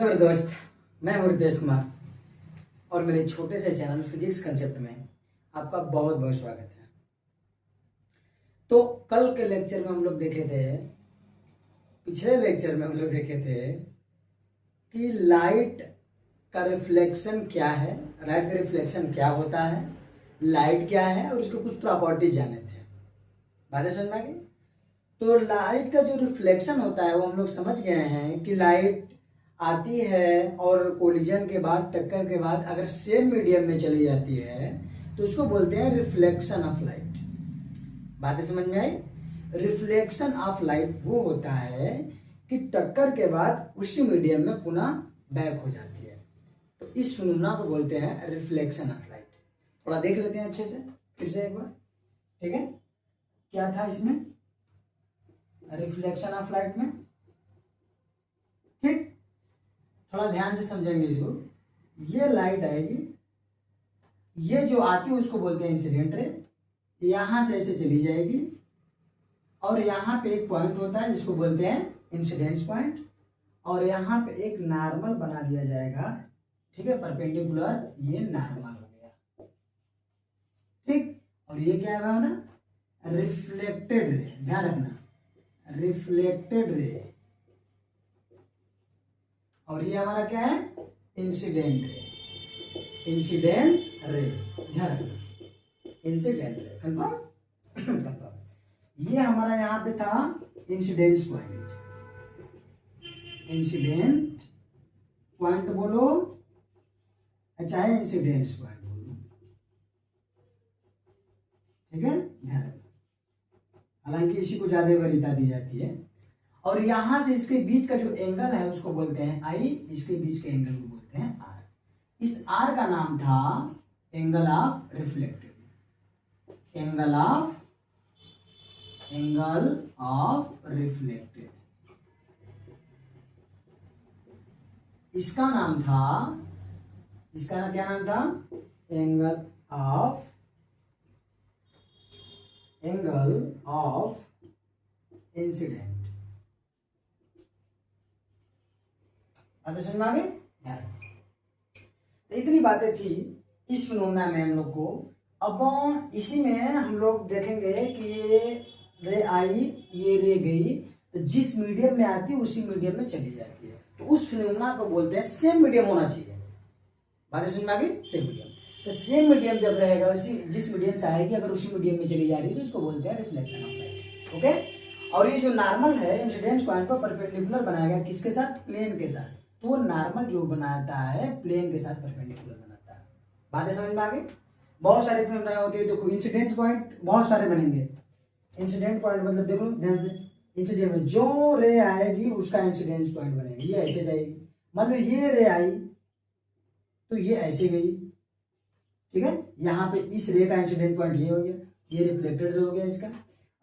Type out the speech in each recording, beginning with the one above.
मेरे दोस्त, मैं हूं रितेश कुमार और मेरे छोटे से चैनल फिजिक्स कंसेप्ट में आपका बहुत बहुत स्वागत है। तो कल के लेक्चर में हम लोग देखे थे, पिछले लेक्चर में हम लोग देखे थे कि लाइट का रिफ्लेक्शन क्या है, लाइट का रिफ्लेक्शन क्या होता है, लाइट क्या है और उसके कुछ प्रॉपर्टीज जाने थे। बातें समझ में आ गई? तो लाइट का जो रिफ्लेक्शन होता है वो हम लोग समझ गए हैं कि लाइट आती है और कोलिजन के बाद, टक्कर के बाद अगर सेम मीडियम में चली जाती है तो उसको बोलते हैं रिफ्लेक्शन ऑफ लाइट। बातें समझ में आई? रिफ्लेक्शन ऑफ लाइट वो होता है कि टक्कर के बाद उसी मीडियम में पुनः बैक हो जाती है, तो इस फिनोमेना को बोलते हैं रिफ्लेक्शन ऑफ लाइट। थोड़ा देख लेते हैं अच्छे से फिर से एक बार, ठीक है? क्या था इसमें रिफ्लेक्शन ऑफ लाइट में? ठीक, थोड़ा ध्यान से समझेंगे इसको। ये लाइट आएगी, ये जो आती है उसको बोलते हैं इंसिडेंट रे, यहां से ऐसे चली जाएगी और यहाँ पे एक पॉइंट होता है जिसको बोलते हैं इंसिडेंस पॉइंट, और यहाँ पे एक नॉर्मल बना दिया जाएगा, ठीक है, परपेंडिकुलर, ये नॉर्मल हो गया, ठीक। और ये क्या है ना, रिफ्लेक्टेड रे, ध्यान रखना, रिफ्लेक्टेड रे, और ये हमारा क्या है, इंसिडेंट रे, इंसिडेंट रे, ध्यान रखना, इंसिडेंट रे, कंफर्म? कंफर्म। ये हमारा यहाँ पे था इंसिडेंस पॉइंट, इंसिडेंट पॉइंट बोलो चाहे इंसिडेंस पॉइंट बोलो, ठीक है, ध्यान रखना। हालांकि इसी को ज्यादा वरीयता दी जाती है। और यहां से इसके बीच का जो एंगल है उसको बोलते हैं आई, इसके बीच के एंगल को बोलते हैं आर। इस आर का नाम था angle of reflected, angle of reflected, इसका नाम था, इसका क्या नाम था, एंगल ऑफ इंसिडेंट। बातें समझ में आ गई? तो इतनी बातें थी इस फिनोमेना में हम लोग को। अब इसी में हम लोग देखेंगे कि ये रे आई, ये रे गई, तो जिस मीडियम में आती है उसी मीडियम में चली जाती है, तो उस फिनोमेना को बोलते हैं सेम मीडियम होना चाहिए। बातें समझ में आ गई? Same medium. तो सेम मीडियम जब रहेगा, उसी जिस मीडियम से आएगी अगर उसी मीडियम में चली जा रही है तो इसको बोलते हैं रिफ्लेक्शन ऑफ लाइट, ओके। और ये जो नॉर्मल है इंसिडेंस पॉइंट पर परपेंडिकुलर बनाया गया, किसके साथ? प्लेन के साथ। तो नॉर्मल जो बनाता है प्लेन के साथ परपेंडिकुलर बनाता है। बातें समझ में आ गई? बहुत सारे फिनोमेना होते हैं, देखो इंसिडेंट पॉइंट बहुत सारे बनेंगे। इंसिडेंट पॉइंट मतलब देखो ध्यान से, इंसिडेंट में जो रे आएगी उसका इंसिडेंट पॉइंट बनेगा, ये ऐसे जाएगी। मान लो ये रे आई तो ये ऐसे गई, ठीक है, यहाँ पे इस रे का इंसिडेंट पॉइंट ये हो गया, ये रिफ्लेक्टेड रे हो गया इसका,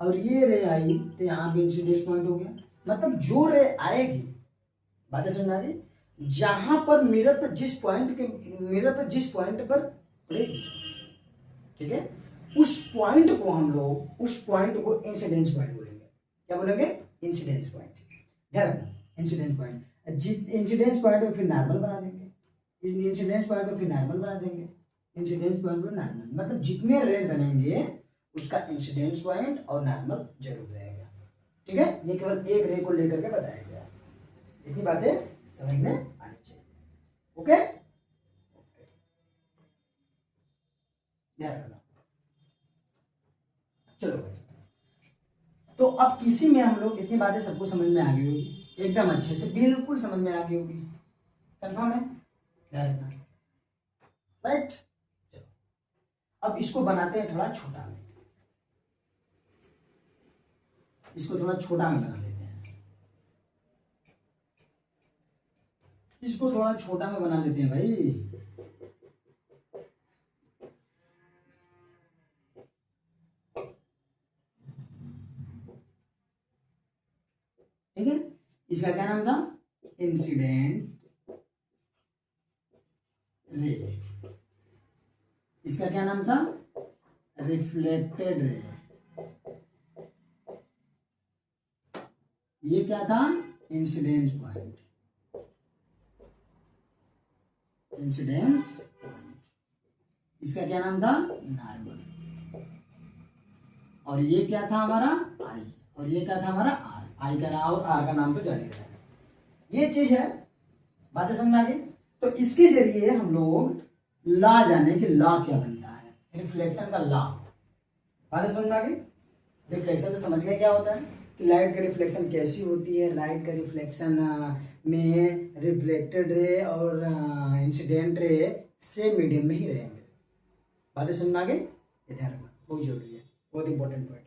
और ये रे आई तो यहाँ पे इंसिडेंट पॉइंट हो गया। मतलब जो रे आएगी, बातें समझ आ रही, जहां पर मिरर पर जिस पॉइंट पर पड़ेगी, ठीक है, उस पॉइंट को हम लोग, उस पॉइंट को इंसिडेंस पॉइंट बोलेंगे। क्या बोलेंगे? Incidence point. ध्यान रखना, इंसिडेंस पॉइंट। इंसिडेंस पॉइंट पे फिर नॉर्मल बना देंगे, इंसिडेंस पॉइंट पे फिर नॉर्मल बना देंगे, इंसिडेंस पॉइंट पे नॉर्मल, मतलब जितने रे बनेंगे उसका इंसिडेंस पॉइंट और नॉर्मल जरूर रहेगा, ठीक है। ये केवल एक रे को लेकर के बताया गया, इतनी बातें समझ में आनी चाहिए, ओके। ध्यान रखना। चलो भाई, तो अब किसी में हम लोग, इतनी बातें सबको समझ में आ गई होगी, एकदम अच्छे से बिल्कुल समझ में आ गई होगी, कंफर्म है? ध्यान रखना, राइट। चलो अब इसको बनाते हैं थोड़ा छोटा में, इसको थोड़ा छोटा में बना लेते हैं, इसको थोड़ा छोटा में बना लेते हैं भाई। ठीक है, इसका क्या नाम था? Incident ray. इसका क्या नाम था? Reflected ray. ये क्या था? Incidence point. इंसिडेंस पॉइंट, इसका क्या नाम था, नॉर्मल। और ये क्या था हमारा आई, और ये क्या था हमारा आर। आई का नाम और आर का नाम तो जान ही रहे हैं। ये चीज है, बातें समझ में आ गई। तो इसके जरिए हम लोग लॉ जाने कि लॉ क्या बनता है, रिफ्लेक्शन का लॉ। बातें समझ में आ गई। रिफ्लेक्शन तो समझ गए क्या होता है कि लाइट का रिफ्लेक्शन कैसी होती है। लाइट का रिफ्लेक्शन में रिफ्लेक्टेड रे और इंसिडेंट रे सेम मीडियम में ही रहेंगे। बातें समझ में आ गई, ये ध्यान रखना बहुत जरूरी है, बहुत इंपॉर्टेंट पॉइंट।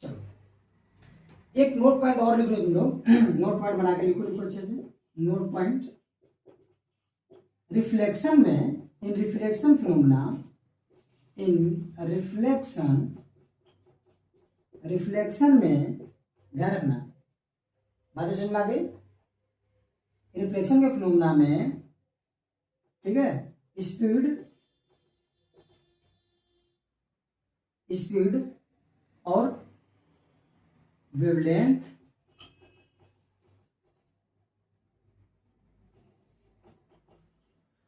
चलो एक नोट पॉइंट और लिख लो तुम लोग। नोट पॉइंट बना के लिखो, लिखो अच्छे से। नोट पॉइंट, रिफ्लेक्शन में, इन रिफ्लेक्शन फिनोमेना, इन रिफ्लेक्शन में ध्यान रखना, बातें समझ में आ गई। रिफ्लेक्शन के फिनोमेना में, ठीक है, स्पीड और वेवलेंथ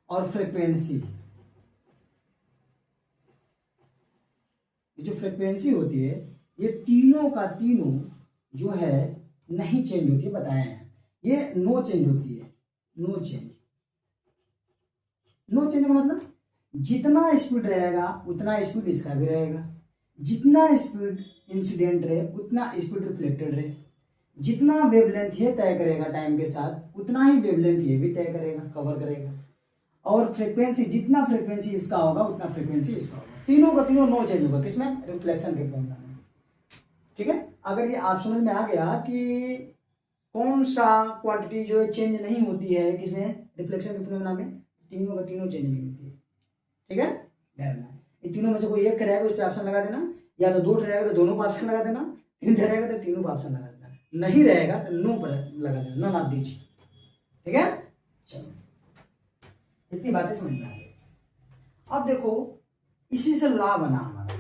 और फ्रीक्वेंसी, ये जो फ्रीक्वेंसी होती है ये तीनों का तीनों जो है नहीं चेंज होती है, बताए हैं। ये नो चेंज होती है, नो चेंज। नो चेंज का मतलब जितना स्पीड रहेगा उतना स्पीड इसका भी रहेगा, जितना स्पीड इंसिडेंट रहे उतना स्पीड रिफ्लेक्टेड रहे, जितना वेवलेंथ ये तय करेगा टाइम के साथ उतना ही वेवलेंथ ये भी तय करेगा, कवर करेगा। और फ्रीक्वेंसी, जितना फ्रीक्वेंसी इसका होगा उतना फ्रीक्वेंसी इसका होगा। तीनों का तीनों नो चेंज होगा, किसमें, रिफ्लेक्शन के फॉर्मूला में। ठीक है, अगर ये आप समझ में आ गया कि कौन सा क्वांटिटी जो है चेंज नहीं होती है किसमें, रिफ्लेक्शन के फॉर्मूला में, तीनों का तीनों चेंज नहीं होती है। ठीक है, ध्यान रखना। ये तीनों में से कोई एक रहेगा उस पर ऑप्शन लगा देना, या तो दो रहेगा तो दोनों पर ऑप्शन लगा देना, तीन रहेगा तो तीनों पर ऑप्शन लगा देना, नहीं रहेगा तो नो पर लगा देना, नॉन ऑफ दीज। ठीक है, चलो इतनी बातें समझ में आ गई। अब देखो इसी से लॉ बना हमारा।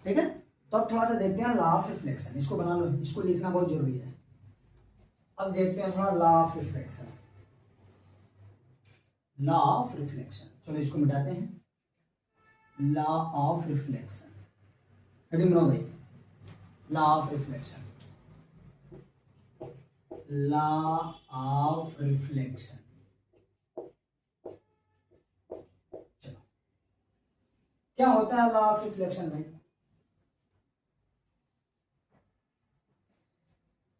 ठीक है, तो अब थोड़ा सा देखते हैं लॉ ऑफ रिफ्लेक्शन। इसको बना लो, इसको लिखना बहुत जरूरी है। अब देखते हैं थोड़ा law of reflection, law of reflection. चलो इसको मिटाते हैं। लॉ ऑफ रिफ्लेक्शन, हेडिंग बनाओ भाई, law of reflection, law of reflection. चलो क्या होता है लॉ ऑफ रिफ्लेक्शन भाई।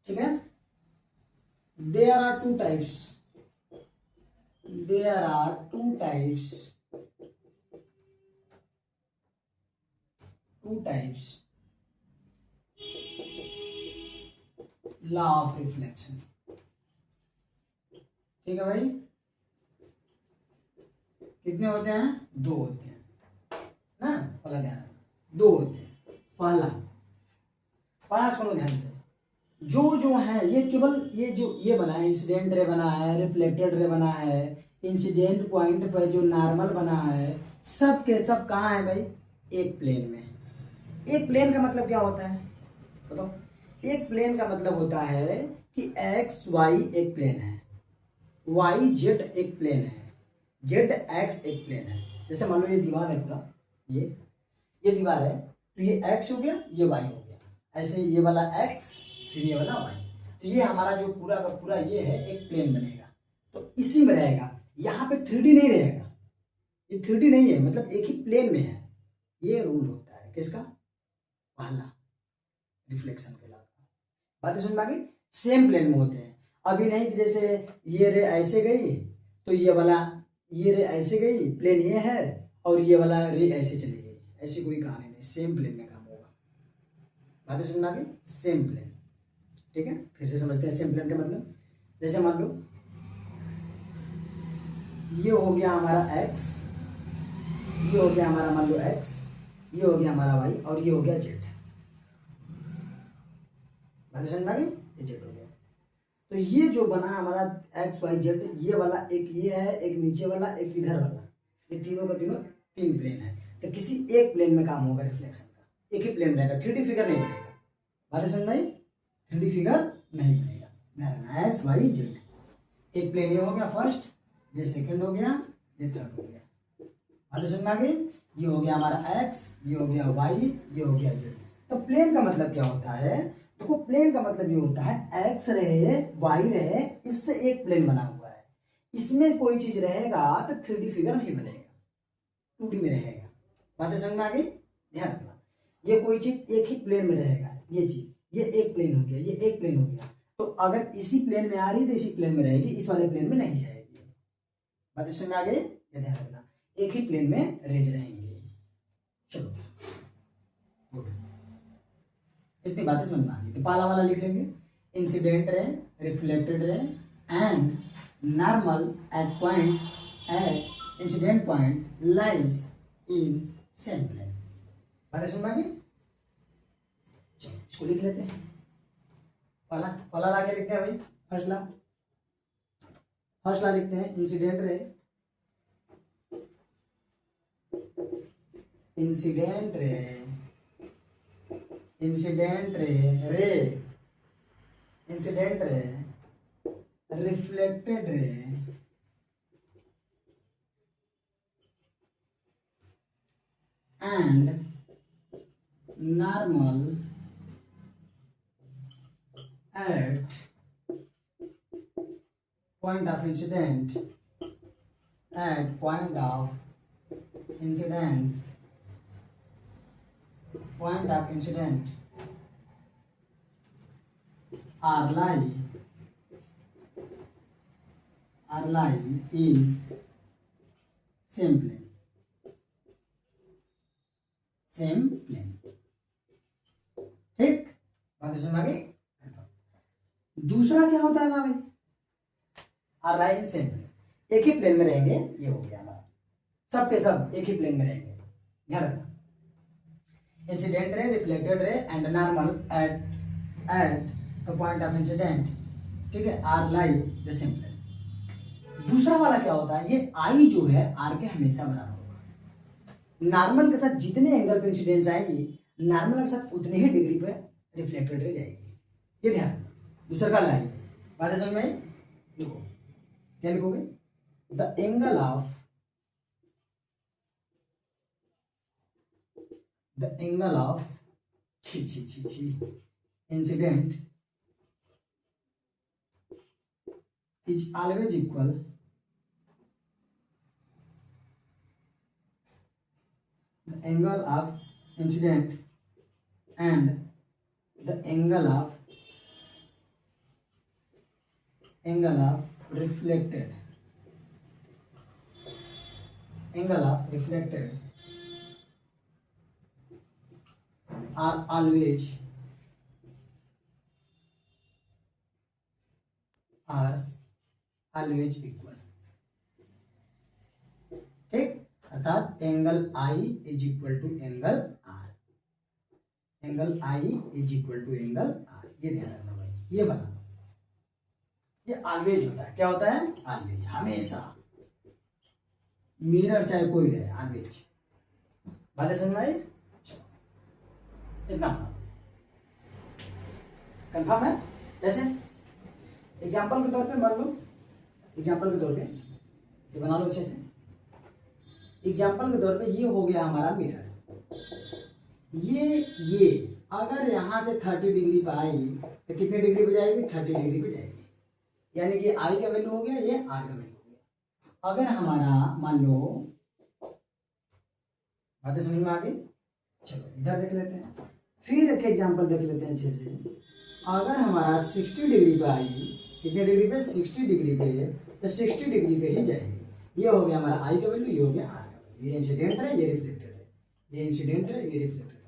ठीक है, there are two types, there are two types law of reflection। ठीक है भाई, कितने होते हैं, दो होते हैं ना, पहला ध्यान, दो होते हैं। पहला सुनो ध्यान से, जो है ये केवल ये जो ये बना है, इंसिडेंट रे बना है, रिफ्लेक्टेड रे बना है, इंसिडेंट पॉइंट पर जो नॉर्मल बना है, सब के सब कहाँ है भाई, एक प्लेन में। एक प्लेन का मतलब क्या होता है बताओ। एक प्लेन का मतलब होता है कि एक्स वाई एक प्लेन है, वाई जेड एक प्लेन है, जेड एक्स एक प्लेन है। जैसे मान लो ये दीवार है पूरा, ये दीवार है, तो ये एक्स हो गया, ये वाई हो गया, ऐसे ये वाला एक्स फिर ये वाला वाई। तो ये हमारा जो पूरा का पूरा ये है एक प्लेन बनेगा, तो इसी में रहेगा। यहाँ पे 3D नहीं रहेगा, ये 3D नहीं है, मतलब एक ही प्लेन में है। ये रूल होता है किसका, पहला रिफ्लेक्शन के लाभ। बातें समझ में आ गई, सेम प्लेन में होते हैं। अभी नहीं कि जैसे ये रे ऐसे गई तो ये रे ऐसे गई, प्लेन ये है, और ये वाला रे ऐसे चली गई, ऐसी कोई कहानी नहीं, सेम प्लेन में काम होगा। बातें समझ में आ गई, सेम प्लेन। ठीक है, फिर से समझते हैं सेम प्लेन का मतलब। जैसे मान लो ये हो गया हमारा x, ये हो गया हमारा मान लो x, ये हो गया हमारा y, और ये हो गया z। बातें समझ में आ गई, ये z हो गया। तो ये जो बना हमारा x y z, ये वाला एक ये है, एक नीचे वाला, एक इधर वाला, ये तीनों का तीनों तीन प्लेन है। तो किसी एक प्लेन में काम होगा रिफ्लेक्शन का, एक ही प्लेन रहेगा, 3D फिगर नहीं बनेगा। बातें समझ में आई, 3D फिगर नहीं बनेगा। एक्स वाई जेड एक प्लेन ये हो गया फर्स्ट, ये सेकंड हो गया, ये थर्ड हो गया। बात समझ में आ गई? ये हो गया हमारा एक्स, ये हो गया वाई, ये हो गया जेड। तो प्लेन का मतलब क्या होता है? देखो प्लेन का मतलब ये होता है एक्स रहे वाई रहे, इससे एक प्लेन बना हुआ है, इसमें कोई चीज रहेगा तो 3D फिगर नहीं बनेगा, 2D में रहेगा। बातें समझ में आ गई? ध्यान रखना, ये कोई चीज एक ही प्लेन में रहेगा, ये चीज, ये एक प्लेन हो गया, ये एक प्लेन हो गया, तो अगर इसी प्लेन में आ रही है तो इसी प्लेन में रहेगी, इस वाले प्लेन में नहीं जाएगी। बातें समझ में आ गई? ये ध्यान रखना, एक ही प्लेन में रेज रहेंगे। चलो गुड, इतनी बातें समझ में आ गई। तो पहला वाला लिख लेंगे, incident ray, reflected ray and normal at point at incident point lies in same plane. बातें समझ में आ गई? चलो इसको लिख लेते हैं। पहला ला के लिखते हैं भाई, फर्स्ट ला लिखते हैं, incident ray, incident ray, incident ray, incident ray, reflected ray and normal at point of incidence, at point of incidence, point of incident are lie in same plane, same plane। ठीक, बात समझ आ गई? दूसरा क्या होता है ना भाई, are lie in same plane, एक ही प्लेन में रहेंगे, ये हो गया हमारा, सब के सब एक ही प्लेन में रहेंगे। ध्यान रखना, incident ray, reflected ray and normal at the point of incident, ठीक है, are lie the same plane. दूसरा वाला क्या होता है, ये आई जो है आर के हमेशा बराबर होगा, नॉर्मल के साथ जितने एंगल पे इंसिडेंट आएगी, नॉर्मल के साथ उतने ही डिग्री पे रिफ्लेक्टेड रे जाएगी। ये ध्यान रखना। दूसरा का लाइन, बातें समझ में आई? लिखो, क्या लिखोगे? The angle of incident is always equal the angle of incident and the angle of reflected are always equal। ठीक, अर्थात angle I is equal to angle R, angle I is equal to angle R. ये ध्यान रखना भाई, ये बना, ये always होता है। क्या होता है? ऑलवेज, हमेशा, मिरर चाहे कोई रहे, ऑलवेज। बातें समझ में आई? इतना कंफर्म है? जैसे एग्जाम्पल के तौर पे मान लो, एग्जाम्पल के तौर पे ये बना लो अच्छे से। एग्जाम्पल के तौर पे ये हो गया हमारा मिरर, ये अगर यहां से 30 डिग्री पे आई तो कितने डिग्री पे जाएगी? 30 डिग्री पे जाएगी, यानी कि आई का वैल्यू हो गया, ये आर का वैल्यू हो गया। अगर हमारा मान लो, बातें समझ में आ गई? चलो इधर देख लेते हैं, फिर एक एग्जांपल देख लेते हैं अच्छे से। अगर हमारा 60 डिग्री पे आई, कितने डिग्री पे? 60 डिग्री पे, तो 60 डिग्री पे ही जाएगी। ये हो गया हमारा आई का वैल्यू, ये हो गया आर का वैल्यू। ये इंसिडेंट है, ये रिफ्लेक्टेड है, ये इंसिडेंट है, ये रिफ्लेक्टेड है।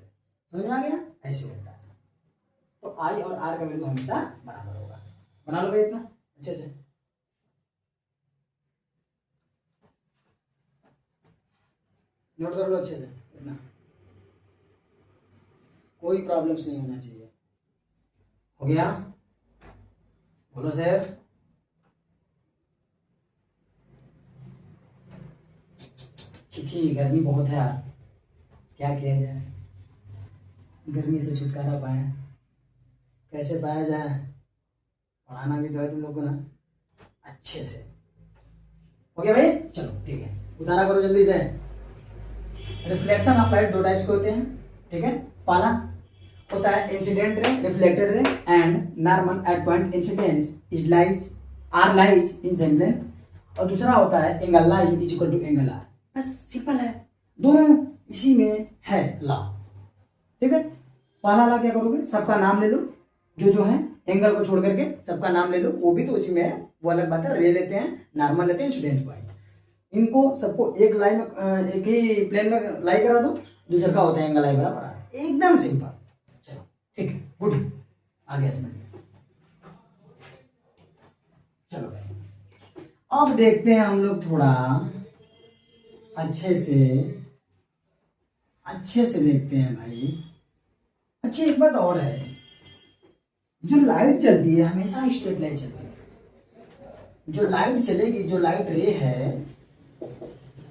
समझ में आ गया? ऐसे होता है। तो आई और आर का वैल्यू हमेशा बराबर होगा। बना लो भाई इतना अच्छे से। नोट कर लो अच्छे से इतना, कोई प्रॉब्लम्स नहीं होना चाहिए। हो गया? बोलो सर। छी, गर्मी बहुत है यार, क्या किया जाए, गर्मी से छुटकारा पाए, कैसे पाया जाए? पढ़ाना भी तो है तुम लोग को ना अच्छे से। हो गया भाई, चलो ठीक है, उतारा करो जल्दी से। रिफ्लेक्शन ऑफ लाइट दो टाइप्स के होते हैं, ठीक है। पहला होता है incident ray, reflected ray and normal at point incidence is lies are lies in same length. और दूसरा होता है angle lie is equal to angle R. बस सिंपल है, दोनों इसी में है लॉ, ठीक है। पहला लॉ क्या करोगे, सबका नाम ले लो, जो है एंगल को छोड़ करके सबका नाम ले लो, वो भी तो उसी में है, वो अलग बात है। रे लेते हैं, नॉर्मल लेते हैं, इंसिडेंट पॉइंट, इनको सबको एक लाइन में एक ही प्लेन में लाई करा दो, दूसरा का होता है एंगल लाई बराबर आर, एकदम सिंपल। चलो ठीक है, गुड, आगे समझ में। चलो भाई अब देखते हैं हम लोग थोड़ा अच्छे से देखते हैं भाई। अच्छा एक बात और है, जो लाइट चलती है हमेशा स्ट्रेट लाइन चलती है। जो लाइट चलेगी, जो लाइट रे है,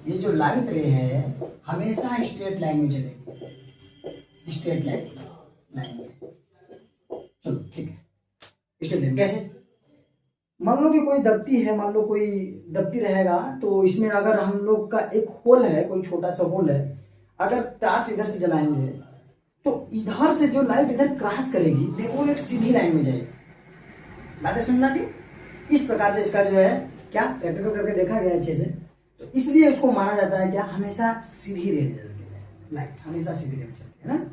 ये जो लाइट रे है हमेशा स्ट्रेट लाइन में चलेगी, स्ट्रेट लाइन में। चलो ठीक है, स्ट्रेट लाइन कैसे, मान लो कि कोई दफ्ती है, मान लो कोई दफ्ती रहेगा, तो इसमें अगर हम लोग का एक होल है, कोई छोटा सा होल है, अगर टार्च इधर से जलाएंगे तो इधर से जो लाइट इधर क्रॉस करेगी, देखो एक सीधी लाइन में जाएगी। बातें सुनना कि इस प्रकार से इसका जो है क्या प्रैक्टिकल करके देखा गया अच्छे से, तो इसलिए उसको माना जाता है क्या, हमेशा सीधी रे में चलती है लाइट, हमेशा सीधी रे में चलती है ना।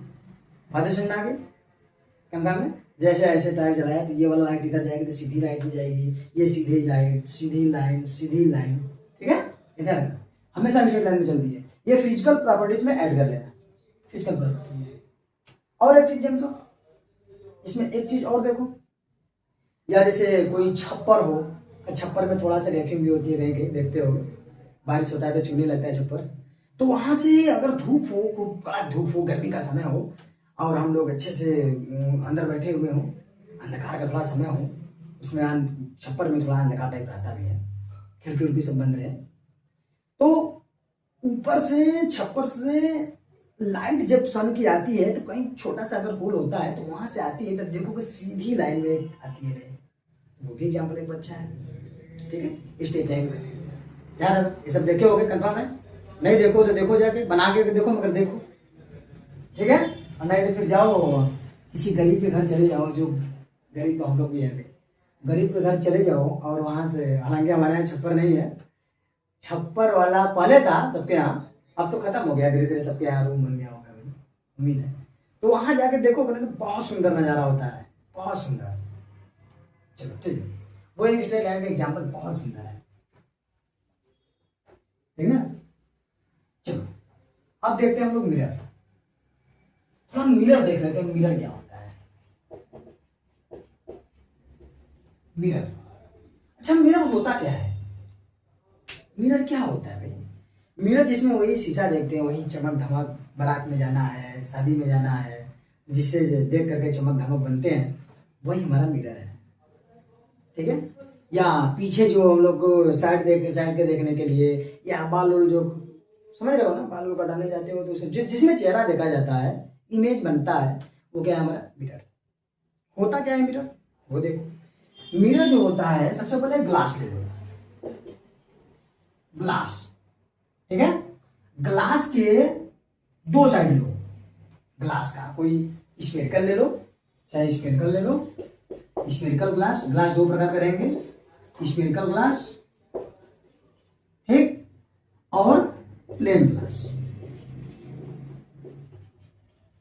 बातें सुनना आगे कंफर्म है। जैसे ऐसे टायर जलाया तो ये वाला लाइट इधर जाएगी तो सीधी लाइट में जाएगी, ये सीधी लाइट, सीधी लाइन, सीधी लाइन, ठीक है। इधर हमेशा स्ट्रेट लाइन में चलती है। ये फिजिकल प्रॉपर्टीज में ऐड कर लेना, फिजिकल प्रॉपर्टी में। और एक चीज समझो, इसमें एक चीज और देखो, या जैसे कोई छप्पर हो, छप्पर में थोड़ा सा रेफिंग भी होती है, रह के देखते हो, बारिश होता है तो चुनी लगता है छप्पर, तो वहां से अगर धूप हो, खूब कड़ा धूप हो, गर्मी का समय हो, और हम लोग अच्छे से अंदर बैठे हुए हों, अंधकार का थोड़ा समय हो, उसमें छप्पर में थोड़ा अंधकार टाइप रहता भी है, खिड़की उड़की सब बंद रहे, तो ऊपर से छप्पर से लाइट जब सन की आती है तो कहीं छोटा सा अगर होल होता है तो वहां से आती है, तब देखो कि सीधी लाइन में आती है, वो भी एग्जाम्पल एक अच्छा है, ठीक है। स्टेट लाइन में यार ये सब देखे होगे, कंफर्म है। नहीं देखो तो देखो, जाके बना के देखो, मगर देखो, ठीक है। और नहीं तो फिर जाओ किसी गरीब के घर चले जाओ, जो गरीब तो हम लोग भी हैं, गरीब के घर चले जाओ और वहां से, हालांकि हमारे यहाँ छप्पर नहीं है, छप्पर वाला पहले था सबके यहाँ, अब तो खत्म हो गया, धीरे धीरे सबके यहाँ रूम बन गया होगा भाई, उम्मीद है। तो वहां जाके देखो बने, तो बहुत सुंदर नजारा होता है, बहुत सुंदर। चलो ठीक है, वो एक स्ट्रेट लाइन का एग्जाम्पल बहुत सुंदर है, ठीक है ना। चलो अब देखते हैं हम लोग मिरर, थोड़ा मिरर देख लेते हैं, मिरर क्या होता है। मिरर, अच्छा मिरर होता क्या है, मिरर क्या होता है भाई। मिरर जिसमें वही शीशा देखते हैं, वही चमक धमक, बारात में जाना है, शादी में जाना है, जिससे देख करके चमक धमक बनते हैं, वही हमारा मिरर है, ठीक है। या पीछे जो हम लोग साइड के देखने के लिए, या बाल उल जो समझ रहे हो ना, बाल उल कटाने जाते हो तो जिसमें चेहरा देखा जाता है, इमेज बनता है, वो क्या है हमारा मिरर। होता क्या है मिरर, वो देखो। मिरर जो होता है, सबसे पहले ग्लास ले लो, ग्लास, ठीक है। ग्लास के दो साइड लो, ग्लास का कोई स्फेरिकल ले लो, चाहे स्फेरिकल ले लो, स्फेरिकल ग्लास, ग्लास दो प्रकार के रहेंगे, स्फेरिकल ग्लास, ठीक, और प्लेन ग्लास,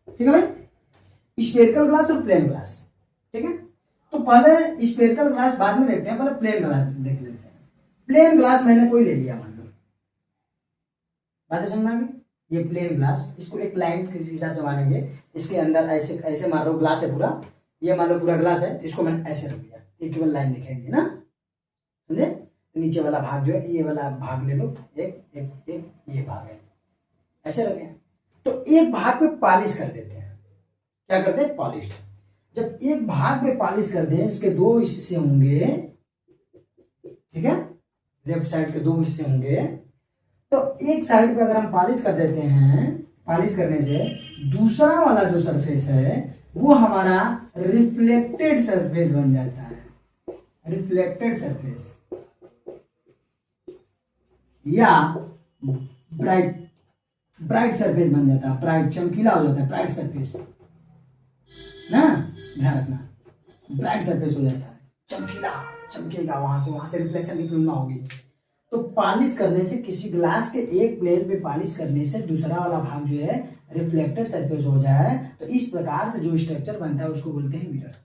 ठीक है भाई। स्फेरिकल ग्लास और प्लेन ग्लास, ठीक है। तो पहले स्फेरिकल ग्लास बाद में देखते हैं, पहले प्लेन ग्लास देख लेते हैं। प्लेन ग्लास मैंने कोई ले लिया, मान लो, बातें समझना कि ये प्लेन ग्लास, इसको एक लाइन के हिसाब से मानेंगे, इसके अंदर ऐसे ऐसे मान लो ग्लास है पूरा, ये मान लो पूरा ग्लास है, इसको मैंने ऐसे रख दिया, एक केवल लाइन दिखेगी ना, समझे। नीचे वाला भाग जो है, ये वाला भाग ले लो, एक एक एक ये भाग है, ऐसे रखे। तो एक भाग पे पॉलिश कर देते हैं, क्या करते हैं, पॉलिश। जब एक भाग पे पॉलिश कर दें, इसके दो हिस्से होंगे, ठीक है, लेफ्ट साइड के दो हिस्से होंगे, तो एक साइड पे अगर हम पॉलिश कर देते हैं, पॉलिश करने से दूसरा वाला जो सरफेस है वो हमारा रिफ्लेक्टेड सरफेस बन जाता है, रिफ्लेक्टेड सरफेस, या ब्राइट ब्राइट सरफेस बन जाता है, ब्राइट चमकीला हो जाता है, ब्राइट सरफेस ना, ध्यान रखना, ब्राइट सरफेस हो जाता है, चमकीला, चमकेगा, वहां से रिफ्लेक्शन की फिल्म होगी। तो पॉलिश करने से, किसी ग्लास के एक प्लेन पे पॉलिश करने से दूसरा वाला भाग जो है रिफ्लेक्टेड सरफेस हो जाए, तो इस प्रकार से जो स्ट्रक्चर बनता है उसको बोलते हैं मिरर।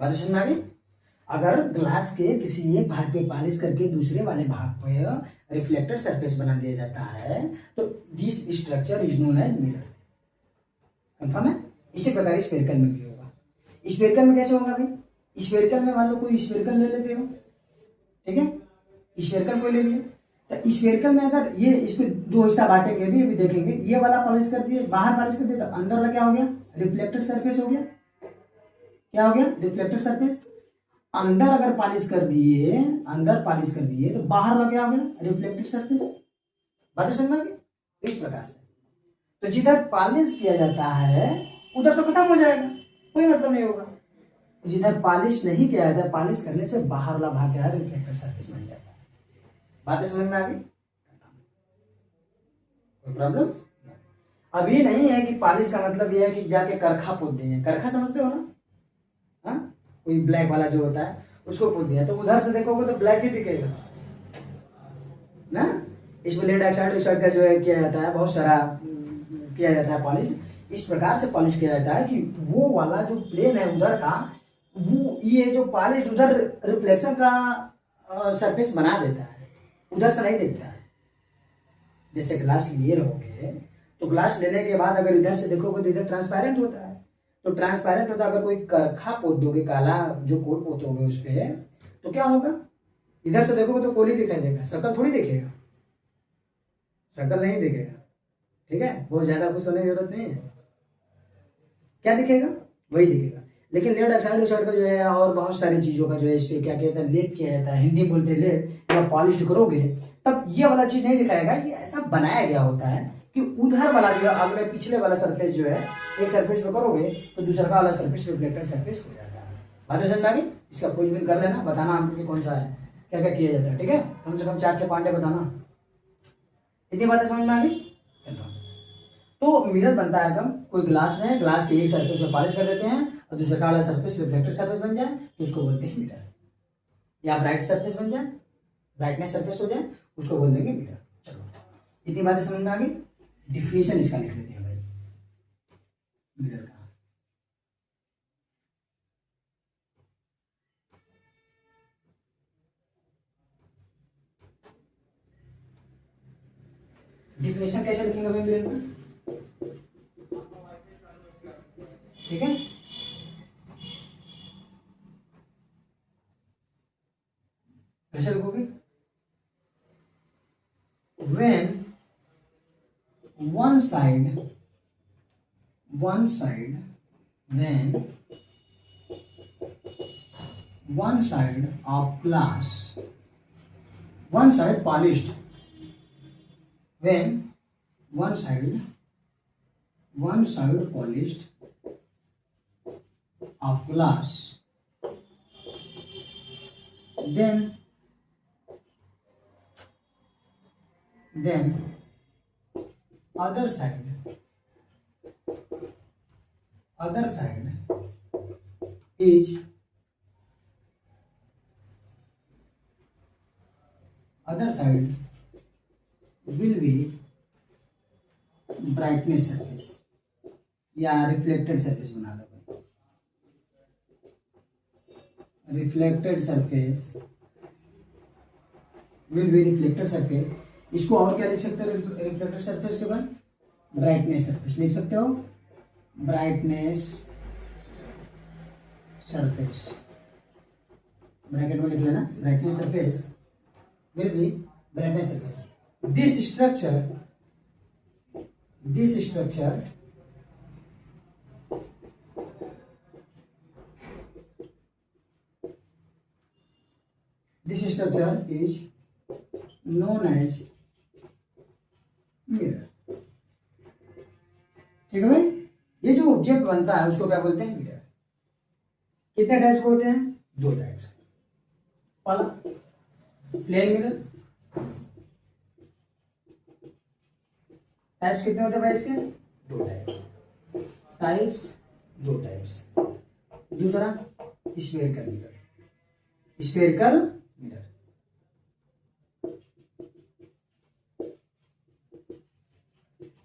बात समझ में आ गई? अगर ग्लास के किसी एक भाग पे पॉलिश करके दूसरे वाले भाग पे रिफ्लेक्टेड सरफेस बना दिया जाता है, तो this structure is known as mirror. Confirm है? इसी प्रकार स्फेरिकल में भी होगा। स्फेरिकल में कैसे होगा भाई? स्फेरिकल में मान लो कोई स्फेरिकल ले लेते हो, ठीक है, स्फेरिकल को ले लिए, तो स्फेरिकल में अगर ये इसको दो हिस्सा बांटेंगे, अभी देखेंगे, ये वाला पॉलिश कर दिए, बाहर पॉलिश कर दिए, तो अंदर वाला क्या हो गया? रिफ्लेक्टेड सरफेस हो गया। क्या हो गया? Reflected surface. अंदर अगर पॉलिश कर दिए, अंदर पॉलिश कर दिए, तो बाहर वाला क्या हो गया? Reflected surface. बात समझ में आ गई? इस प्रकार से तो जिधर पॉलिश किया जाता है उधर तो खत्म हो जाएगा, कोई मतलब नहीं होगा। जिधर पॉलिश नहीं किया जाता, पॉलिश करने से बाहर वाला भाग क्या है? रिफ्लेक्टेड सरफेस बन जाता है। बातें समझ में आ गई? कोई प्रॉब्लम्स? अब ये नहीं है कि पॉलिश का मतलब ये है कि जाके करखा पोत दिए, करखा समझते हो ना? हाँ, कोई ब्लैक वाला जो होता है उसको पोत दिया, तो उधर से देखोगे तो ब्लैक ही दिखेगा ना। इसमें लेड ऑक्साइड का जो है किया जाता है, बहुत सारा किया जाता है पॉलिश। इस प्रकार से पॉलिश किया जाता है कि वो वाला जो प्लेन है उधर का, वो ये जो पॉलिश उधर रिफ्लेक्शन का सरफेस बना देता है, उधर से नहीं दिखता है। जैसे ग्लास लिए रहोगे, तो ग्लास लेने के बाद अगर इधर से देखोगे तो इधर ट्रांसपेरेंट होता है, तो ट्रांसपेरेंट होता है। अगर कोई करखा पोत दोगे, काला जो कोट पोतोगे उस पर, तो क्या होगा? इधर से देखोगे तो कोल ही दिखाई देगा, शकल थोड़ी दिखेगा, शकल नहीं दिखेगा, ठीक है, बहुत ज्यादा कुछ होने की जरूरत नहीं है। क्या दिखेगा? वही दिखेगा। लेकिन लेड ऑक्साइड का जो है और बहुत सारी चीजों का जो है इस पे क्या कहता है, लेप किया जाता है, हिंदी बोलते हैं लेप, या पॉलिश करोगे तब ये वाला चीज नहीं दिखाएगा। ये ऐसा बनाया गया होता है कि उधर वाला जो है, अगले पिछले वाला सरफेस जो है, एक सरफेस पे करोगे तो दूसरा वाला सरफेस रिफ्लेक्टेड सरफेस हो जाता है। बातें समझ में आ गई? इसका खोजबीन कर लेना, बताना हमको कौन सा है, क्या क्या किया जाता है, ठीक है, कम से कम 4 के बताना। इतनी बातें समझ में आ गई? तो मिरर बनता है कब? कोई ग्लास है, ग्लास के एक सरफेस पे पॉलिश कर देते हैं और दूसरा वाला सरफेस रिफ्लेक्टेड सरफेस बन जाए, तो उसको बोलते हैं मिरर। या ब्राइट सरफेस बन जाए, ब्राइटनेस सरफेस हो जाए, उसको बोल देंगे मिरर। चलो, इतनी बातें समझ में आ गई? डिफिनेशन इसका लिख लेते हैं भाई, मिरर का। डिफिनेशन कैसे लिखेंगे भाई मिरर का? ठीक है, कैसे लिखोगे? when one side when one side of glass, one side polished, when one side polished of glass, then other side is other side will be brightness surface या रिफ्लेक्टेड सरफेस बना दो भाई, reflected surface will be reflected surface. इसको और क्या लिख सकते हो रिफ्लेक्टेड सरफेस के बाद? ब्राइटनेस सरफेस लिख सकते हो, ब्राइटनेस सरफेस, ब्रैकेट में लिख लेना, brightness surface will be brightness surface. This structure is known as mirror. ठीक है भाई, ये जो ऑब्जेक्ट बनता है उसको क्या बोलते हैं? मिरर। कितने टाइप्स को होते हैं? 2 टाइप्स। पहला प्लेन मिरर। टाइप्स कितने होते हैं भाई इसके? दो टाइप्स, दो टाइप्स। दूसरा स्फेरिकल मिरर, स्फेरिकल मिरर।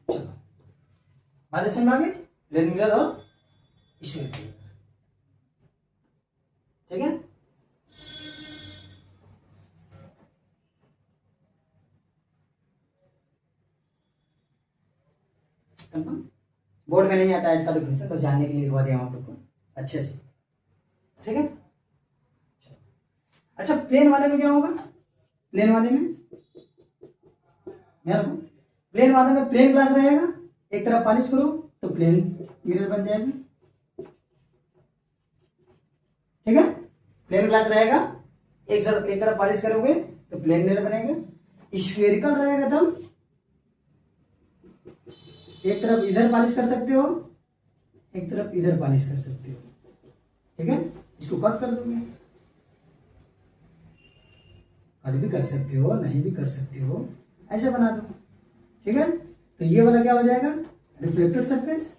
चलो बात समझ में आ गई, प्लेन मिरर और स्फेरिकल मिरर। ठीक है, कंफर्म। बोर्ड में नहीं आता है इसका डिफिनेशन, बस जानने के लिए लिखवा दिया आप लोग को अच्छे से। ठीक है, अच्छा प्लेन वाले में क्या होगा? प्लेन वाले में यार, प्लेन वाले में प्लेन ग्लास रहेगा, एक तरफ पॉलिश करो तो प्लेन मिरर बन जाएगा। ठीक है, प्लेन ग्लास रहेगा, एक तरफ पॉलिश करोगे तो प्लेन मिरर बनेगा। स्फेरिकल रहेगा तब एक तरफ इधर पॉलिश कर सकते हो, एक तरफ इधर पॉलिश कर सकते हो। ठीक है, इसको कट कर दोगे, कट भी कर सकते हो, नहीं भी कर सकते हो, ऐसे बना दो। ठीक है, तो ये वाला क्या हो जाएगा? Reflected surface,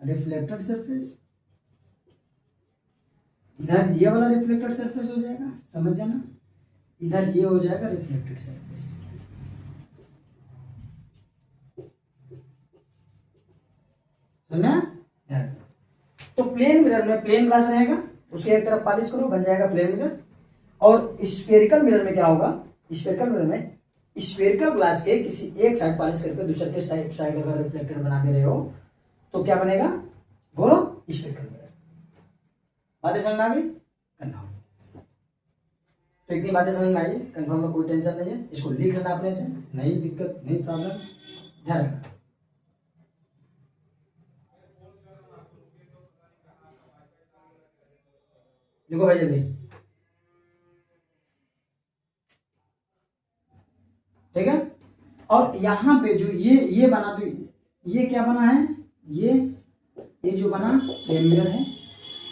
reflected surface. इधर ये वाला रिफ्लेक्टेड सरफेस हो जाएगा, समझ जाना, इधर ये हो जाएगा रिफ्लेक्टेड सरफेस। समझा? तो प्लेन मिरर में प्लेन ग्लास रहेगा, उसके एक तरफ पॉलिश करो बन जाएगा प्लेन मिरर। और स्फेरिकल मिरर में क्या होगा? स्फेरिकल मिरर में स्फेरिकल ग्लास के किसी एक साइड पॉलिश करके दूसरे के साइड अगर रिफ्लेक्टेड बना दे रहे हो तो क्या बनेगा? बोलो, स्फेरिकल मिरर। बातें समझ में आ गई? कंफर्म। तो इतनी बातें समझ में आई, कंफर्म में कोई टेंशन नहीं है, इसको लिख लेना अपने से, नहीं दिक्कत नहीं प्रॉब्लम, ध्यान रखना। लिखो भाई जल्दी। ठीक है, और यहां पे जो ये बना, तो ये क्या बना है? ये जो बना प्लेन मिरर है।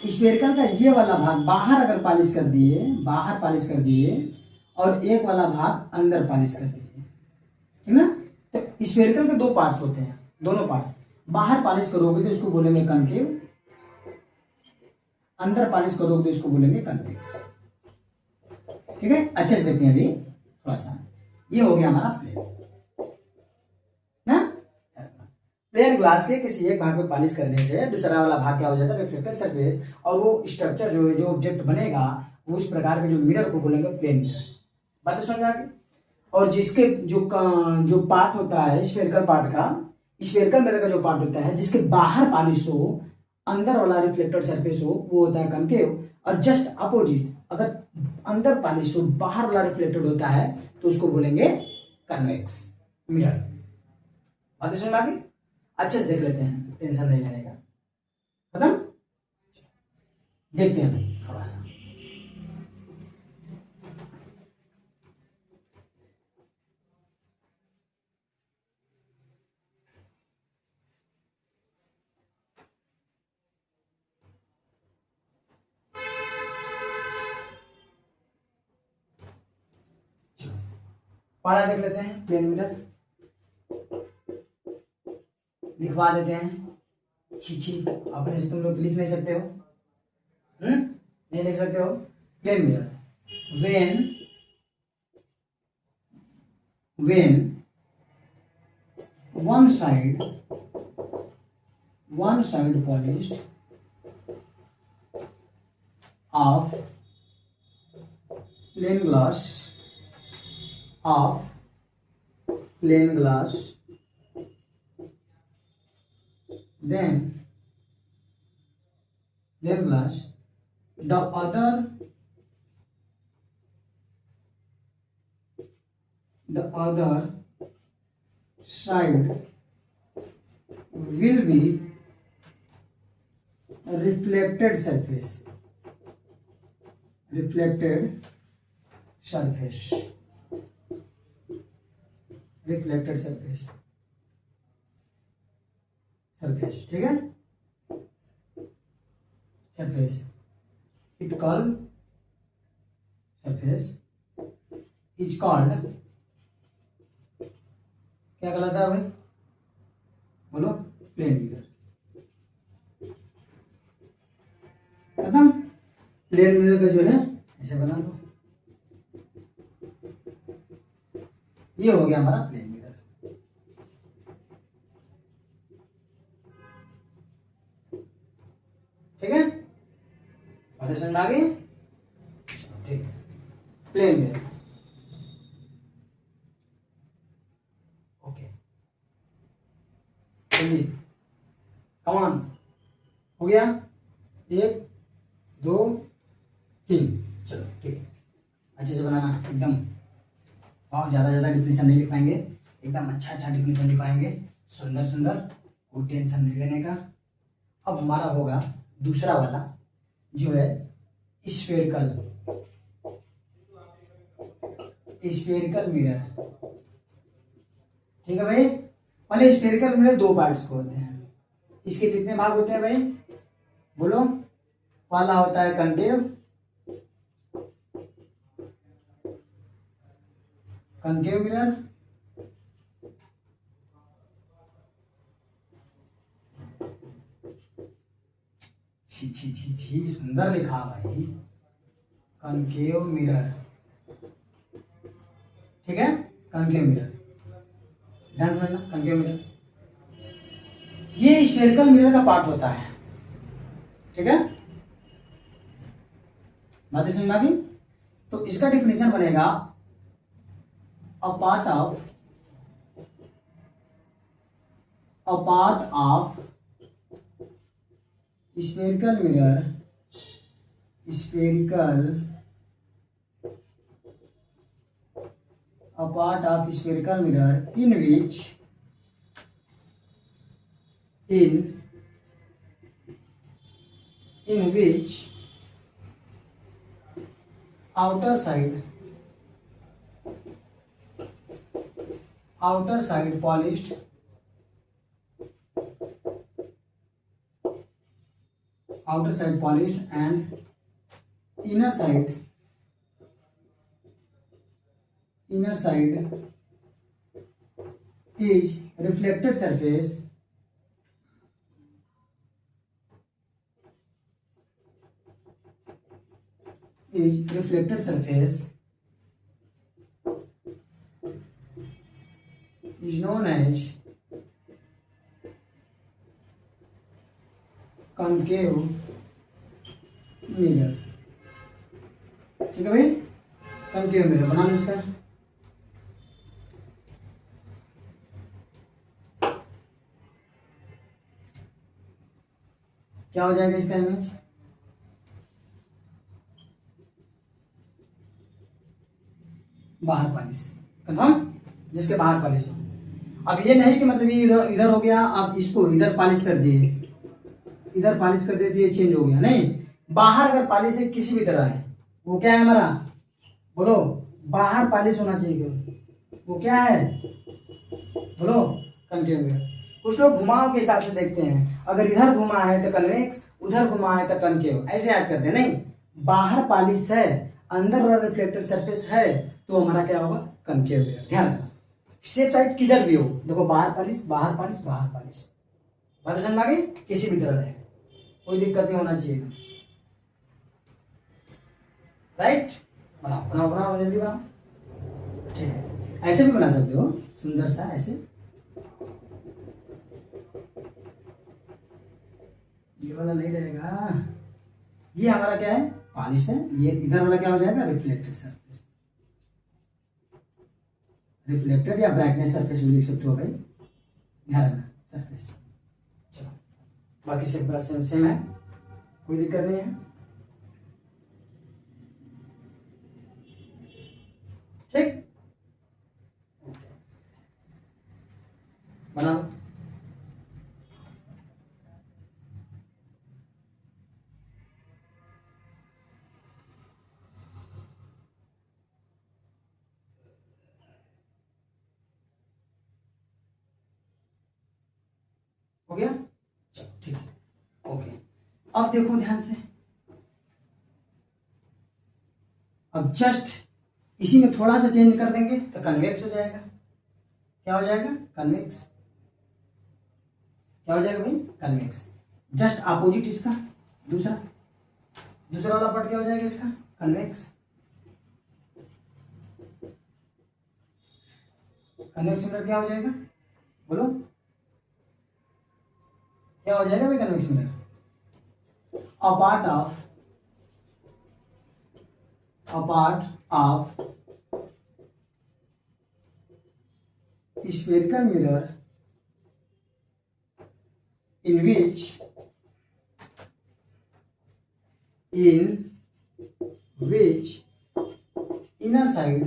स्फेरिकल का ये वाला भाग बाहर अगर पॉलिश कर दिए, बाहर पॉलिश कर दिए, और एक वाला भाग अंदर पॉलिश कर दिए, है ना? तो स्फेरिकल के दो पार्ट्स होते हैं, दोनों पार्ट्स बाहर पॉलिश करोगे तो इसको बोलेंगे कनकेव, अंदर पॉलिश करोगे तो इसको बोलेंगे कन्वेक्स। ठीक है, अच्छे से देखते हैं अभी थोड़ा सा। ये हो गया हमारा प्लेन ना। प्लेन ग्लास के किसी एक भाग पे पॉलिश करने से दूसरा वाला भाग क्या हो जाता है? Reflected surface. और वो स्ट्रक्चर जो ऑब्जेक्ट बनेगा वो इस प्रकार के जो मिरर को बोलेंगे प्लेन मिरर। बात समझ आ गई? और जिसके जो पार्ट होता है स्फेरिकल पार्ट का, स्फेरिकल मिरर का जो पार्ट होता है जिसके बाहर पॉलिश हो, अंदर वाला रिफ्लेक्टेड सरफेस हो, वो होता है कनकेव। और जस्ट अपोजिट, अगर अंदर पॉलिश हो बाहर वाला रिफ्लेक्टेड होता है तो उसको बोलेंगे कन्वेक्स मिरर। बात समझ में आ गई? अच्छे से देख लेते हैं, टेंशन नहीं लेने का। खत्म? देखते हैं भाई थोड़ा सा। पहला देख लेते हैं प्लेन मिरर, लिखवा देते हैं। छी अपने से तुम लोग लिख नहीं सकते हो, नहीं लिख सकते हो। Plane mirror, when one side polished of plain glass then glass, the other side will be reflected surface, ठीक है, surface. It called surface is called, क्या कहलाता है भाई, बोलो, प्लेन मिरर। खत्म। प्लेन मिरर का जो है ऐसे बना दो, ये हो गया हमारा प्लेन मिरर। ठीक है, बातें समझ में आ गई? ठीक है, प्लेन मिरर। ओके, जल्दी, कमान, हो गया, 1 2 3, चलो ठीक है, अच्छे से बनाना एकदम। और ज़्यादा डिफिनेशन नहीं लिख पाएंगे, एकदम अच्छा डिफिनेशन लिख पाएंगे, सुंदर सुंदर, कोई टेंशन नहीं लेने का। अब हमारा होगा दूसरा वाला जो है स्फेरिकल मिरर। ठीक है भाई, पहले स्फेरिकल मिरर 2 पार्ट्स को होते हैं। इसके कितने भाग होते हैं भाई, बोलो? पहला होता है कनकेव मिरर, छी सुंदर लिखा भाई, कनकेव मिरर। ठीक है, कनकेव मिरर, ध्यान समझना, कनकेव मिरर ये स्फेरिकल मिरर का पार्ट होता है। ठीक है, बातें समझ में आ गई? तो इसका डिफिनेशन बनेगा a part of spherical mirror in which outer side polished and inner side is reflected surface is known as concave mirror। ठीक है भाई, कनकेव मिरर बना लो इसका। क्या हो जाएगा इसका इमेज, बाहर पॉलिश, कंफर्म, जिसके बाहर पॉलिश हो। अब ये नहीं कि मतलब ये इधर इधर हो गया, आप इसको इधर पॉलिश कर दिए, इधर पॉलिश कर दिए तो ये चेंज हो गया, नहीं, बाहर अगर पॉलिश है किसी भी तरह है, वो क्या है हमारा, बोलो? बाहर पॉलिश होना चाहिए, वो क्या है, बोलो? Concave mirror. कुछ लोग घुमाव के हिसाब से देखते हैं, अगर इधर घुमा है तो कन्वेक्स, उधर घुमा है तो कनकेव, ऐसे याद करते हैं, नहीं, बाहर पॉलिश है, अंदर रिफ्लेक्टेड सरफेस है, तो हमारा क्या होगा, कनकेव मिरर। ध्यान रखना, सेफ साइड किधर भी हो, देखो, बाहर पॉलिश, बाहर पॉलिश, बाहर पॉलिश, बात समझ में आ गई? किसी भी तरह है, कोई दिक्कत नहीं होना चाहिए, राइट? बनाओ बनाओ बनाओ, जल्दी बनाओ। ठीक है, ऐसे भी बना सकते हो, सुंदर सा ऐसे, ये वाला नहीं रहेगा, ये हमारा क्या है, पॉलिश है, ये इधर वाला क्या हो जाएगा, रिफ्लेक्टेड सरफेस, रिफ्लेक्टेड या ब्राइटनेस सरफेस भी लिख सकते हो भाई, ध्यान रखना, सरफेस। चलो, बाकी सब सेम है, कोई दिक्कत नहीं है, ठीक, बनाओ। हो गया, चलो ठीक है, ओके। अब देखो ध्यान से, अब जस्ट इसी में थोड़ा सा चेंज कर देंगे तो कन्वेक्स हो जाएगा। क्या हो जाएगा? कन्वेक्स। क्या हो जाएगा भाई? कन्वेक्स। जस्ट अपोजिट इसका दूसरा वाला पार्ट क्या हो जाएगा इसका? कन्वेक्स। कन्वेक्स मिरर क्या हो जाएगा? बोलो क्या हो जाएगा भाई convex mirror? A part of spherical mirror in which inner side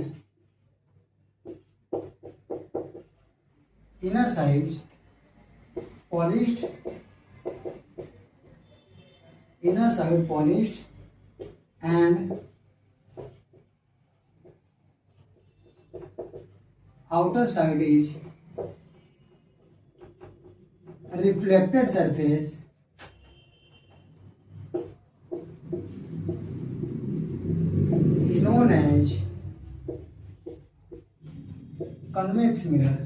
polished and outer side is reflected surface is known as convex mirror.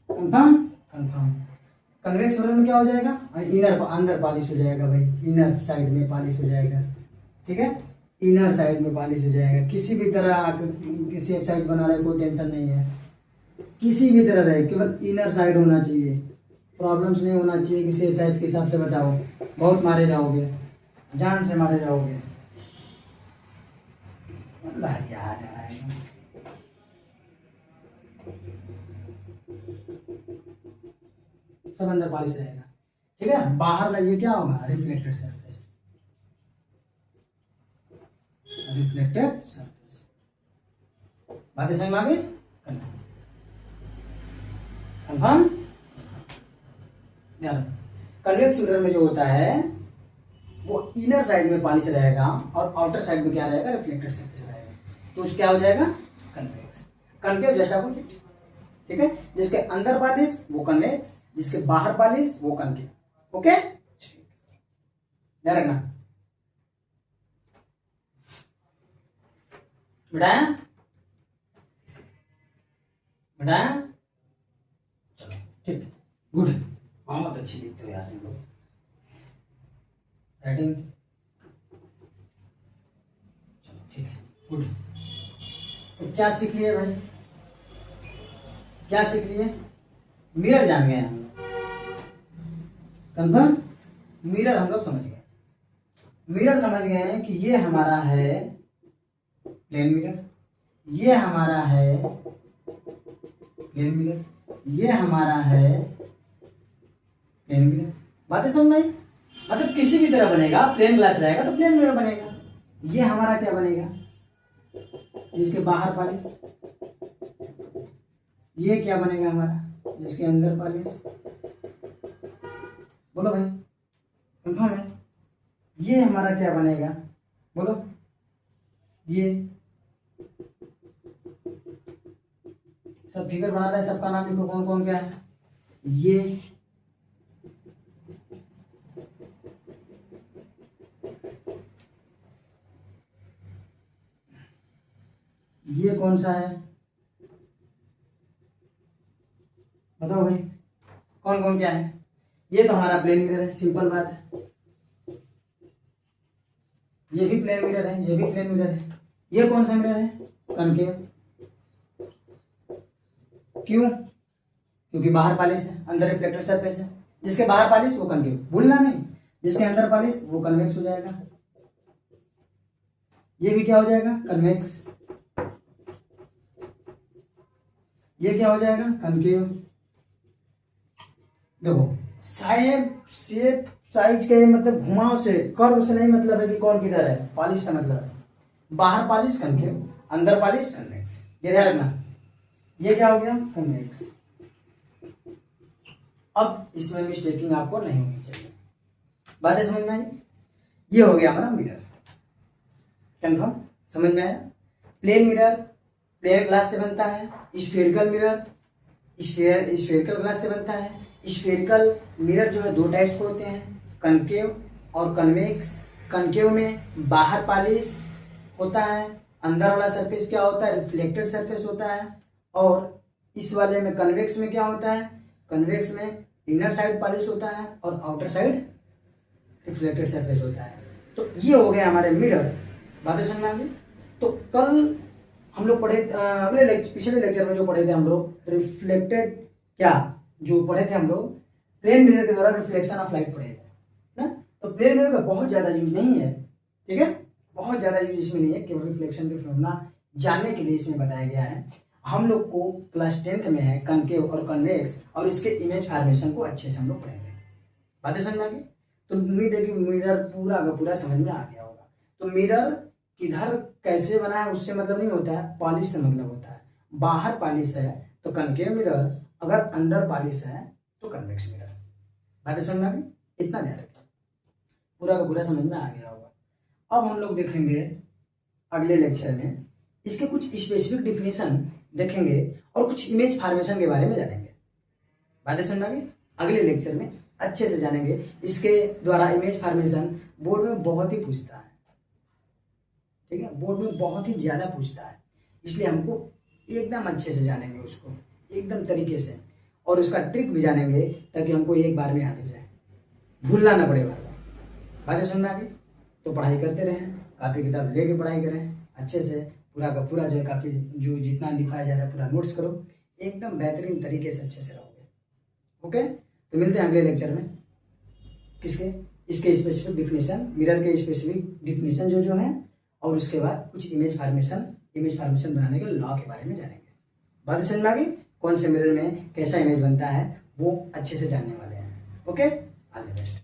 Confirm? Confirm. Convex mirror में क्या हो जाएगा? अंदर पॉलिश हो जाएगा भाई, इनर साइड में पॉलिश हो जाएगा। ठीक है, इनर साइड में पॉलिश हो जाएगा। किसी भी तरह किसी साइड बना रहे कोई टेंशन नहीं है, किसी भी तरह रहे, केवल इनर साइड होना चाहिए। प्रॉब्लम्स नहीं होना चाहिए किसी साइड के हिसाब से। बताओ, बहुत मारे जाओगे, जान से मारे जाओगे। अल्लाह याद आ रहा है। सब अंदर पॉलिश रहेगा। ठीक है, बाहर लाइए क्या होगा? Reflected surface. Reflected surface. बातें समझ में आ गई? कंफर्म? कन्वेक्स मिरर में जो होता है वो इनर साइड में पॉलिश रहेगा और आउटर साइड में क्या रहेगा? रिफ्लेक्टेड सरफेस रहेगा। तो उस क्या हो जाएगा? कन्वेक्स। Concave just opposite. ठीक है, जिसके अंदर पॉलिश वो कन्वेक्स, जिसके बाहर पॉलिश वो कनकेव। ओके, ध्यान रखना। बताया? चलो ठीक, गुड, बहुत अच्छी लिखते हो यार तुम लोग। राइटिंग चलो ठीक है, गुड। तो क्या सीख लिए भाई? क्या सीख लिए? मिरर जान गए हम लोग। कंफर्म? मिरर हम लोग समझ गए। मिरर समझ गए हैं कि ये हमारा है प्लेन मिरर, ये हमारा है प्लेन मिरर, ये हमारा है प्लेन मिरर। बातें समझ में आई? मतलब किसी भी तरह बनेगा, प्लेन ग्लास रहेगा तो प्लेन मिरर बनेगा। ये हमारा क्या बनेगा? जिसके बाहर पॉलिश। ये क्या बनेगा हमारा? जिसके अंदर पॉलिश। बोलो भाई, कंफर्म है? ये हमारा क्या बनेगा? बोलो। ये सब फिगर बना रहा है, सबका नाम लिखो, कौन कौन क्या है। ये कौन सा है? बताओ भाई, कौन कौन क्या है? ये तो हमारा प्लेन मिरर है, सिंपल बात है। ये भी प्लेन मिरर है, ये भी प्लेन मिरर है। ये कौन सा मिरर है? कनकेव। क्यों? क्योंकि बाहर पॉलिश है, अंदर रिफ्लेक्टेड सरफेस है। जिसके बाहर पॉलिश वो कनकेव, भूलना नहीं। जिसके अंदर पॉलिश वो कन्वेक्स हो जाएगा। ये भी क्या हो जाएगा? कन्वेक्स। ये क्या हो जाएगा? कनकेव। देखो, शेप साइज के मतलब घुमाव से, कर्व से नहीं मतलब है कि कौन किधर है, पॉलिश से मतलब है। बाहर पॉलिश कनकेव, अंदर पॉलिश कन्वेक्स। ये ध्यान रखना। ये क्या हो गया? कन्वेक्स। अब इसमें मिस्टेकिंग आपको नहीं होनी चाहिए। बातें समझ में आई? ये हो गया हमारा मिरर। कंफर्म? समझ में आया? प्लेन मिरर प्लेन ग्लास से बनता है। स्फेरिकल मिरर स्फेरिकल ग्लास से बनता है। स्फेरिकल मिरर जो है दो टाइप्स के होते हैं, कनकेव और कन्वेक्स। कनकेव में बाहर पॉलिश होता है, अंदर वाला सरफेस क्या होता है, रिफ्लेक्टेड सरफेस होता है। और इस वाले में कन्वेक्स में क्या होता है, कन्वेक्स में इनर साइड पॉलिश होता है और आउटर साइड रिफ्लेक्टेड सरफेस होता है। तो ये हो गया हमारे मिरर। बातें समझ में आ गई। तो कल हम लोग पढ़े पिछले लेक्चर में जो पढ़े थे हम लोग रिफ्लेक्टेड क्या जो पढ़े थे हम लोग प्लेन मिरर के द्वारा रिफ्लेक्शन ऑफ लाइट पढ़े थे ना। तो प्लेन मिरर का बहुत ज़्यादा यूज नहीं है, ठीक है, बहुत ज़्यादा यूज इसमें नहीं है, केवल रिफ्लेक्शन के फिनोमेना जानने के लिए इसमें बताया गया है। हम लोग को क्लास 10th में है कनकेव और कन्वेक्स और इसके इमेज फॉर्मेशन को अच्छे से हम लोग पढ़ेंगे। बातें समझ में आ गई। तो उम्मीद है कि मिरर पूरा का पूरा समझ में आ गया होगा। तो मिरर किधर कैसे बना है उससे मतलब नहीं होता है, पॉलिश से मतलब होता है। बाहर पॉलिश है तो कनकेव मिरर, अगर अंदर पॉलिश है तो कन्वेक्स मिरर। बातें समझ में आ गई, इतना ध्यान रखिए, पूरा का पूरा समझ में आ गया होगा। अब हम लोग देखेंगे अगले लेक्चर में इसके कुछ स्पेसिफिक डिफिनेशन देखेंगे और कुछ इमेज फॉर्मेशन के बारे में जानेंगे। बातें समझ में आ गई। अगले लेक्चर में अच्छे से जानेंगे। इसके द्वारा इमेज फॉर्मेशन बोर्ड में बहुत ही पूछता है, ठीक है, बोर्ड में बहुत ही ज़्यादा पूछता है, इसलिए हमको एकदम अच्छे से जानेंगे उसको एकदम तरीके से, और उसका ट्रिक भी जानेंगे ताकि हमको एक बार में याद हो जाए, भूलना ना पड़े बार बार। बातें समझ में आ गई। तो पढ़ाई करते रहें, कापी किताब लेके पढ़ाई करें अच्छे से, पूरा का पूरा जो है काफ़ी जो जितना लिखाया जा रहा है पूरा नोट्स करो, एकदम बेहतरीन तरीके से अच्छे से रहोगे। ओके, तो मिलते हैं अगले लेक्चर में। किसके, इसके स्पेसिफिक डिफिनेशन, मिरर के स्पेसिफिक डिफिनेशन जो है, और उसके बाद कुछ इमेज फॉर्मेशन बनाने के लॉ के बारे में जानेंगे। बात समझ में आ गई। कौन से मिरर में कैसा इमेज बनता है वो अच्छे से जानने वाले हैं। Okay, all the best.